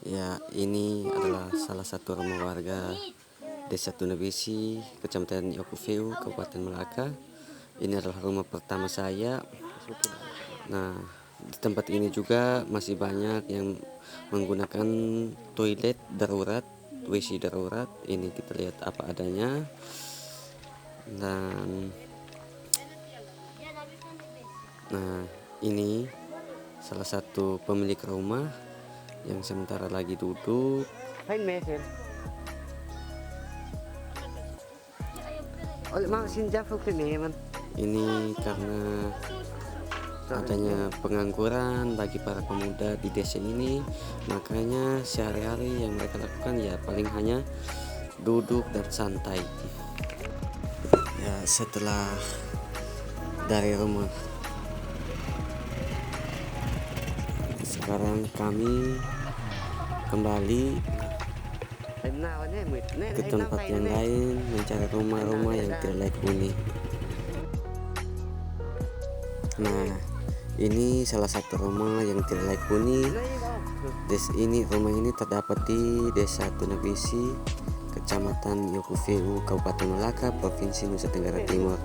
Ya, ini adalah salah satu rumah warga Desa Tunabisi, Kecamatan Yokufeu, Kabupaten Melaka. Ini adalah rumah pertama saya. Nah, di tempat ini juga masih banyak yang menggunakan toilet darurat, WC darurat. Ini kita lihat apa adanya. Dan nah, ini salah satu pemilik rumah yang sementara lagi duduk. Ini karena adanya pengangguran bagi para pemuda di desa ini, makanya sehari-hari yang mereka lakukan ya paling hanya duduk dan santai. Ya, setelah dari rumah, sekarang kami kembali ke tempat yang lain mencari rumah-rumah yang tidak layak huni. Nah, ini salah satu rumah yang tidak layak huni. Rumah ini terdapat di Desa Tunabisi, Kecamatan Yokufeu, Kabupaten Melaka, Provinsi Nusa Tenggara Timur.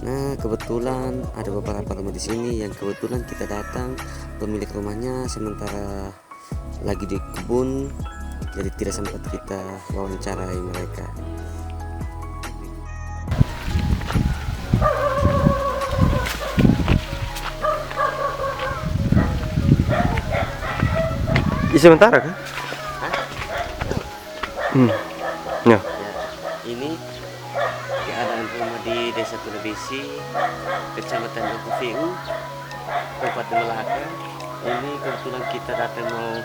Nah, kebetulan ada beberapa rumah di sini yang kebetulan kita datang. Pemilik rumahnya sementara lagi di kebun, jadi tidak sempat kita wawancarai mereka. Sementara kan? Ya. Ya, ini keadaan rumah di Desa Tunabisi, Kecamatan Yokufeu, Kabupaten Melaka. Ini kebetulan kita datang mau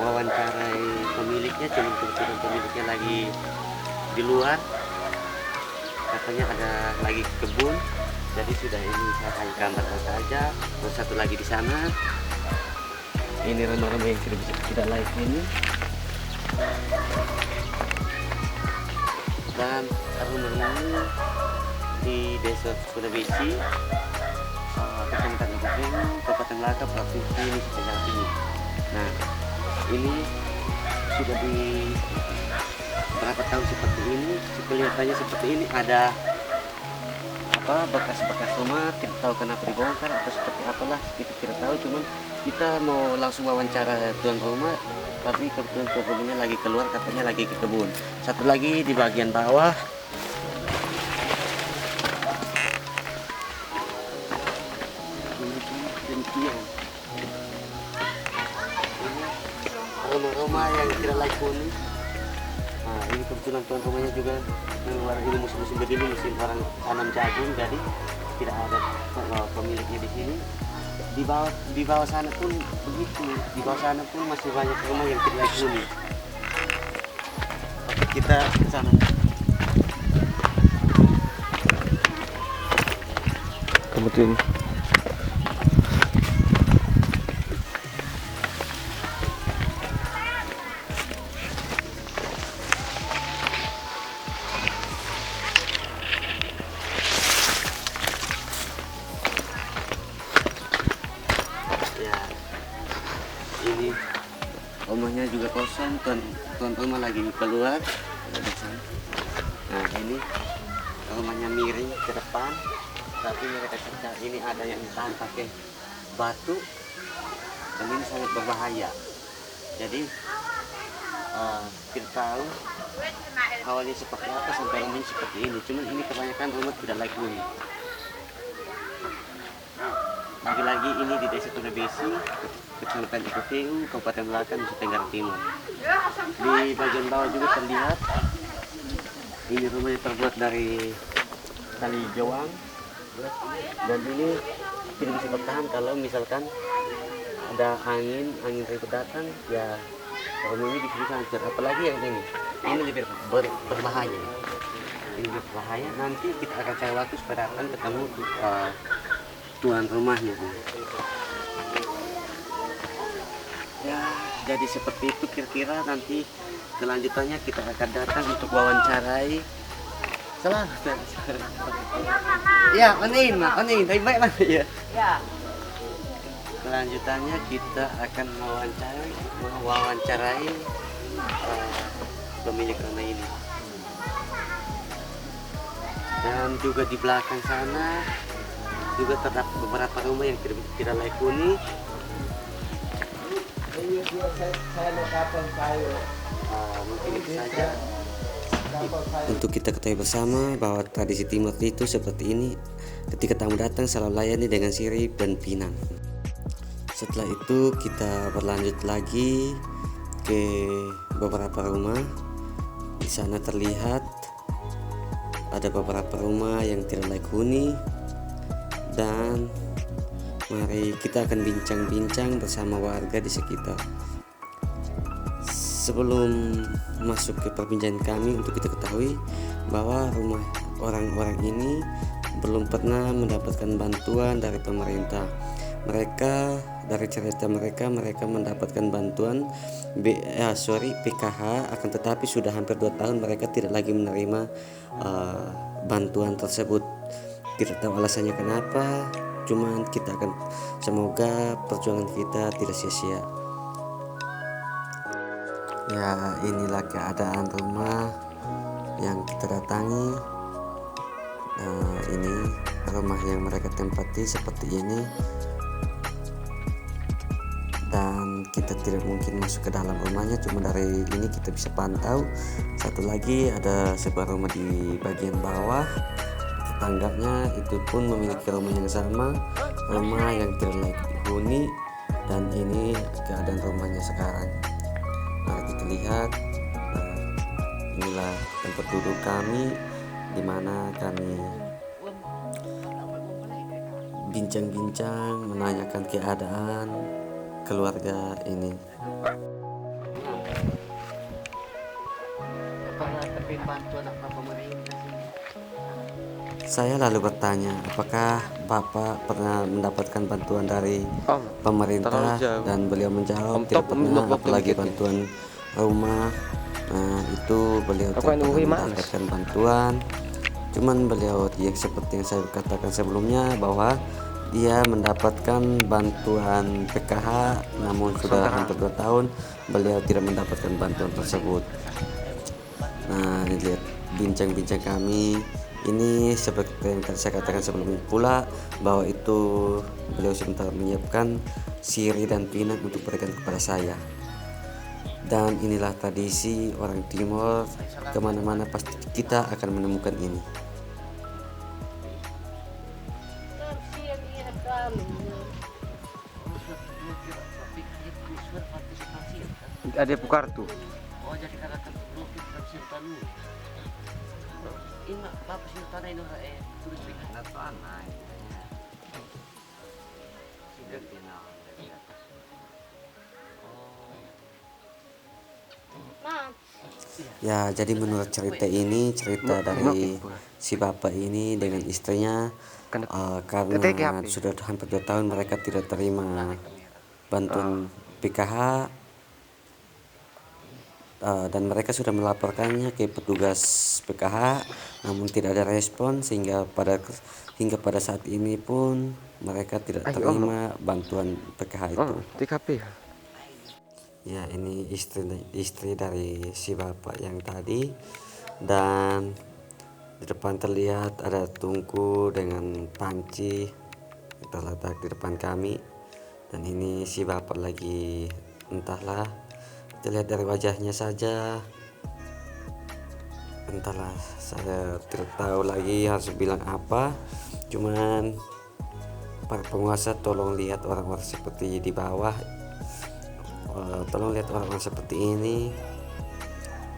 wawancarai pemiliknya, cuma kebetulan pemiliknya lagi di luar, katanya ada lagi ke kebun, jadi sudah ini saya hanya gambarkan saja. Terus satu lagi di sana, ini rumah-rumah yang tidak layak ini, dan rumah ini di Desa Tunabisi, Kecamatan Yokufeu, Kabupaten Melaka, Provinsi Nusa Tenggara Timur. Nah, ini sudah di berapa tahun seperti ini, kelihatannya seperti ini, ada bekas-bekas rumah, tidak tahu kenapa dibongkar atau seperti apalah, kita tidak tahu. Cuman kita mau langsung wawancara tuan rumah, tapi kebetulan tuan rumahnya lagi keluar, katanya lagi ke kebun. Satu lagi di bagian bawah, rumah-rumah yang tidak layak huni. Nah, ini kebetulan tuan rumahnya juga mengeluarkan ini musim-musim begini, musim orang tanam jagung, jadi tidak ada pemiliknya di sini. Di bawah sana pun begitu, di bawah sana pun masih banyak rumah yang tidak layak huni. Oke, kita ke sana. Kemudian Ini rumahnya juga kosong, tuan rumah lagi keluar. Nah, ini rumahnya miring ke depan, tapi mereka cerita ini ada yang tahan pakai batu, dan ini sangat berbahaya. Jadi kita tahu awalnya seperti apa sampai rumahnya seperti ini. Cuman ini kebanyakan rumah tidak layak huni. Lagi-lagi ini di Desa Tunabisi, Kecamatan Yokufeu, Kabupaten Melaka, Nusa Tenggara Timur. Di bagian bawah juga terlihat ini rumahnya terbuat dari tali jawang, dan ini tidak bisa bertahan kalau misalkan ada angin ribut datang, ya rumah ini bisa hancur. Apalagi yang ini lebih berbahaya. Ini lebih berbahaya. Nanti kita akan cari waktu supaya datang ketemu tuan rumahnya. Ya, jadi seperti itu kira-kira. Nanti kelanjutannya kita akan datang untuk wawancarai. Salah. Ya, onin, baik-baik ya. Ya. selanjutnya kita akan mewawancarai pemilik rumah ini. Dan juga di belakang sana juga terdapat beberapa rumah yang tidak layak huni. Mungkin itu saja. Untuk kita ketahui bersama bahwa tradisi Timur itu seperti ini. Ketika tamu datang selalu layani dengan sirip dan pinang. Setelah itu kita berlanjut lagi ke beberapa rumah. Di sana terlihat ada beberapa rumah yang tidak layak huni, dan mari kita akan bincang-bincang bersama warga di sekitar. Sebelum masuk ke perbincangan kami, untuk kita ketahui bahwa rumah orang-orang ini belum pernah mendapatkan bantuan dari pemerintah. Mereka dari cerita mereka mendapatkan bantuan PKH, akan tetapi sudah hampir 2 tahun mereka tidak lagi menerima bantuan tersebut. Tidak tahu alasannya kenapa, cuman kita akan semoga perjuangan kita tidak sia-sia. Ya, inilah keadaan rumah yang kita datangi. Ini rumah yang mereka tempati seperti ini, dan kita tidak mungkin masuk ke dalam rumahnya. Cuma dari ini kita bisa pantau. Satu lagi ada sebuah rumah di bagian bawah, tetangganya itu pun memiliki rumah yang sama, rumah yang tidak layak huni. Dan ini keadaan rumahnya sekarang. Mari kita lihat. Inilah tempat duduk kami, di mana kami bincang-bincang menanyakan keadaan keluarga ini. Saya lalu bertanya, apakah Bapak pernah mendapatkan bantuan dari pemerintah? Dan beliau menjawab tidak pernah, apalagi bantuan rumah. Nah, itu beliau tidak pernah mendapatkan bantuan. Cuman beliau yang seperti yang saya katakan sebelumnya, bahwa dia mendapatkan bantuan PKH, namun sudah hampir 2 tahun beliau tidak mendapatkan bantuan tersebut. Nah, ini lihat bincang-bincang kami. Ini seperti yang tadi saya katakan sebelumnya pula, bahwa itu beliau sebentar menyiapkan sirih dan pinang untuk berikan kepada saya. Dan inilah tradisi orang Timur, kemana-mana pasti kita akan menemukan ini. Ada kartu. Oh, jadi karena belum kita ini Bapak sih tanah ini tulis di tanah. Sudah kenal dari atas. Ya, jadi menurut cerita ini, cerita dari si bapak ini dengan istrinya, karena sudah hampir 2 tahun mereka tidak terima bantuan PKH, dan mereka sudah melaporkannya ke petugas PKH, namun tidak ada respon, sehingga pada saat ini pun mereka tidak terima bantuan PKH itu. Ya, ini istri dari si bapak yang tadi, dan di depan terlihat ada tungku dengan panci terletak di depan kami. Dan ini si bapak lagi, entahlah, kita lihat dari wajahnya saja, entahlah, saya tidak tahu lagi harus bilang apa. Cuman para penguasa, tolong lihat orang-orang seperti di bawah. Tolong lihat orang-orang seperti ini.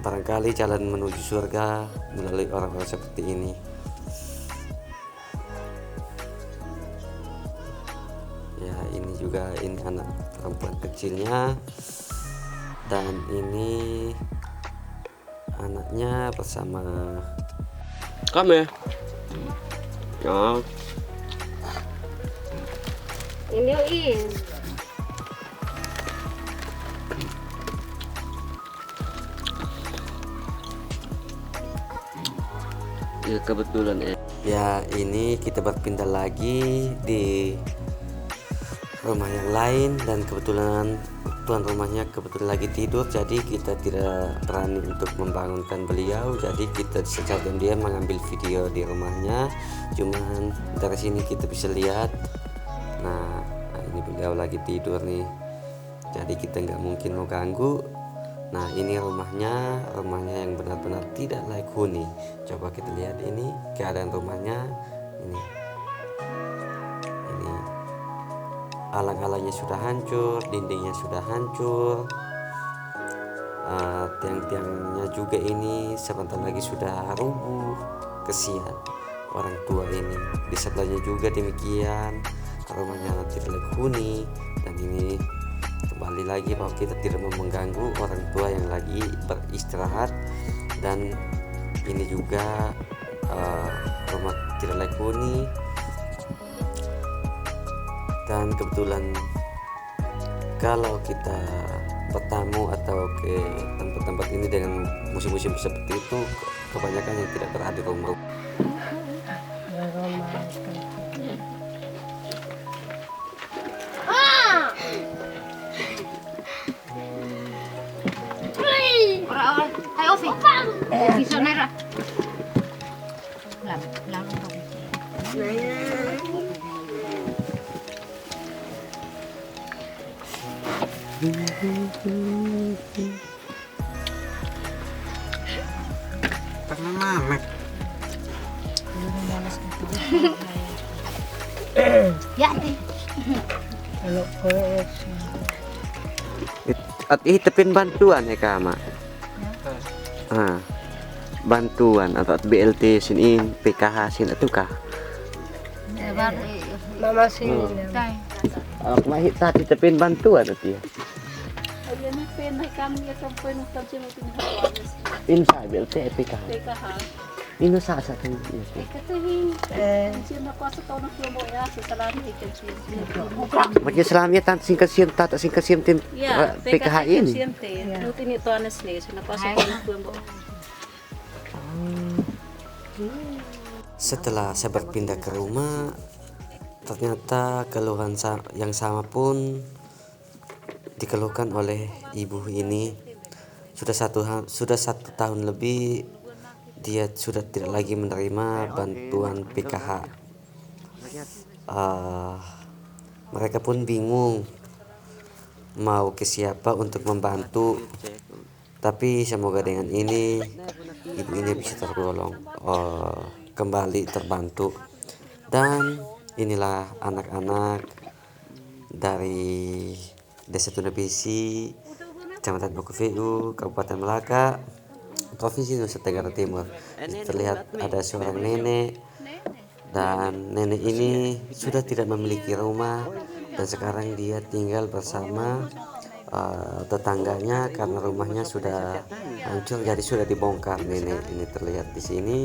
Barangkali jalan menuju surga melalui orang-orang seperti ini. Ya, ini juga anak perempuan kecilnya, dan ini anaknya bersama kami. Ya. Ini Ya, kebetulan ya. Ya, ini kita berpindah lagi di rumah yang lain, dan kebetulan tuan rumahnya kebetulan lagi tidur, jadi kita tidak berani untuk membangunkan beliau. Jadi kita secara dia mengambil video di rumahnya, cuman dari sini kita bisa lihat. Nah, ini beliau lagi tidur nih, jadi kita nggak mungkin mau ganggu. Nah, ini rumahnya yang benar-benar tidak layak huni. Coba kita lihat ini keadaan rumahnya. Ini alang-alangnya sudah hancur, dindingnya sudah hancur, tiang-tiangnya juga ini sebentar lagi sudah rubuh. Kesian orang tua ini. Di sebelahnya juga demikian, rumahnya tidak layak huni. Dan ini kembali lagi bahwa kita tidak mau mengganggu orang tua yang lagi beristirahat. Dan ini juga rumah tidak layak huni. Dan kebetulan kalau kita bertamu atau ke tempat-tempat ini dengan musim-musim seperti itu, kebanyakan yang tidak berada di rumah. Karena mamek. Ya, deh. At itipin bantuan ya kama. Bantuan atau BLT sinin PKH sin itu kah? Mama sini. Mahit tadi itipin bantuan itu ya. Insa BLT PKH. Ino sasa kan Makin selamanya tan singkasian tata singkasian tim PKH ini. Setelah saya berpindah ke rumah, ternyata keluhan yang sama pun dikeluhkan oleh ibu ini. Sudah satu tahun lebih dia sudah tidak lagi menerima bantuan PKH. Mereka pun bingung mau ke siapa untuk membantu. Tapi semoga dengan ini ibu ini bisa tergolong kembali terbantu. Dan inilah anak-anak dari Desa Tuna Besi, Kecamatan Bokuvu, Kabupaten Melaka, Provinsi Nusa Tenggara Timur. Terlihat ada seorang nenek, dan nenek ini sudah tidak memiliki rumah, dan sekarang dia tinggal bersama tetangganya karena rumahnya sudah hancur, jadi sudah dibongkar. Nenek ini terlihat di sini.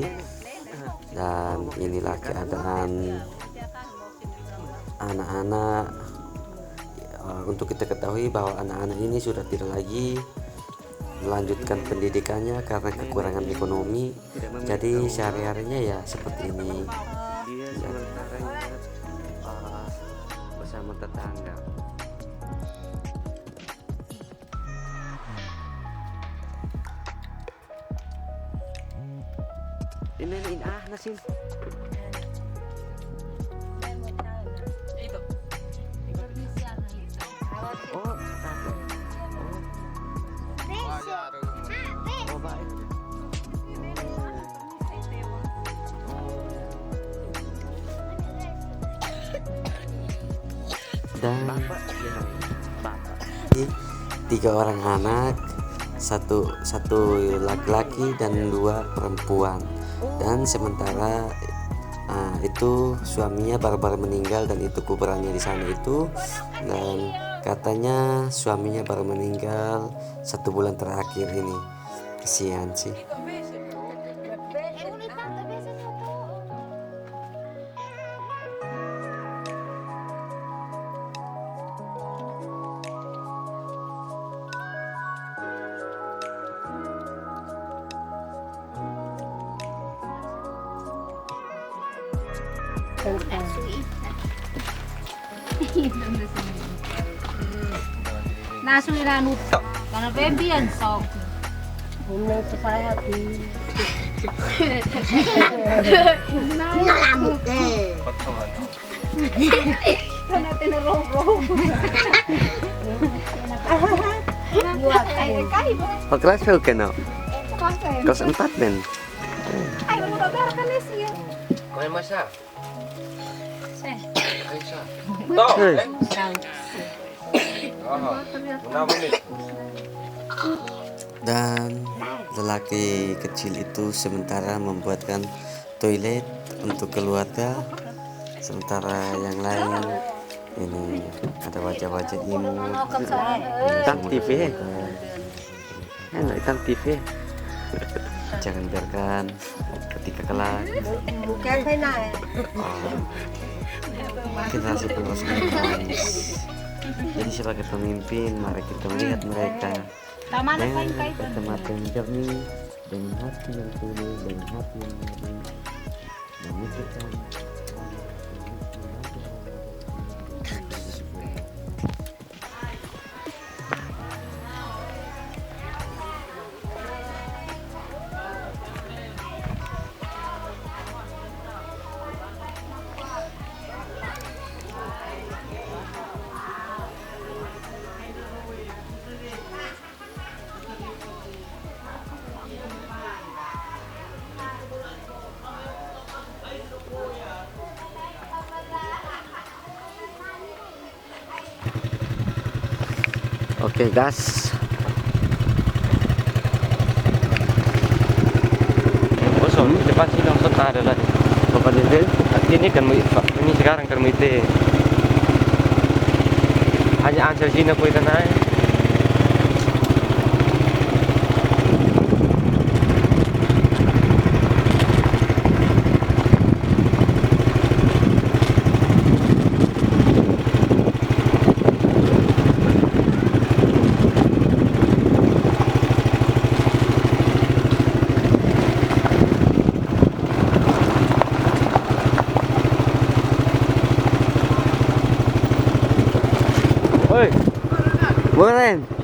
Dan inilah keadaan anak-anak. Untuk kita ketahui bahwa anak-anak ini sudah tidak lagi melanjutkan pendidikannya karena kekurangan ekonomi. Jadi sehari-harinya ya seperti ini. Dia bersama tetangga. Ini nasin. Dan 3 orang anak, satu laki-laki dan 2 perempuan. Dan sementara itu suaminya baru-baru meninggal, dan itu kuburannya di sana itu. Dan katanya suaminya baru meninggal 1 bulan terakhir ini. Kesian sih. Sweet. Naso inanut. Karena baby yan sok. Umay sa saya di. Nalamot eh. Kana tinurong-rong. Buat ay kay. Pag-class fail ka na. Kasi. Kelas 4 men. Ay mo ba kan siya. May masa. Eh. Ay sa. Hey. Dan lelaki kecil itu sementara membuatkan toilet untuk keluarga, sementara yang lain ini ada wajah-wajah imut. Tang TV, enak tang TV. Jangan biarkan ketika kelak Bukan thế này. generasi penerus menangis. Jadi sebagai pemimpin, mari kita melihat mereka Tama na dengan kayo. kacamata yang jernih, dengan hati yang tulus, dengan hati yang murni, memikirkan Oke, gas. Kosong, depan sini langsung tak ada lagi. Bapak Nidil, Ini kan ini sekarang kan mite. Hanya ansel sini aku itu naik. Woi, Boren.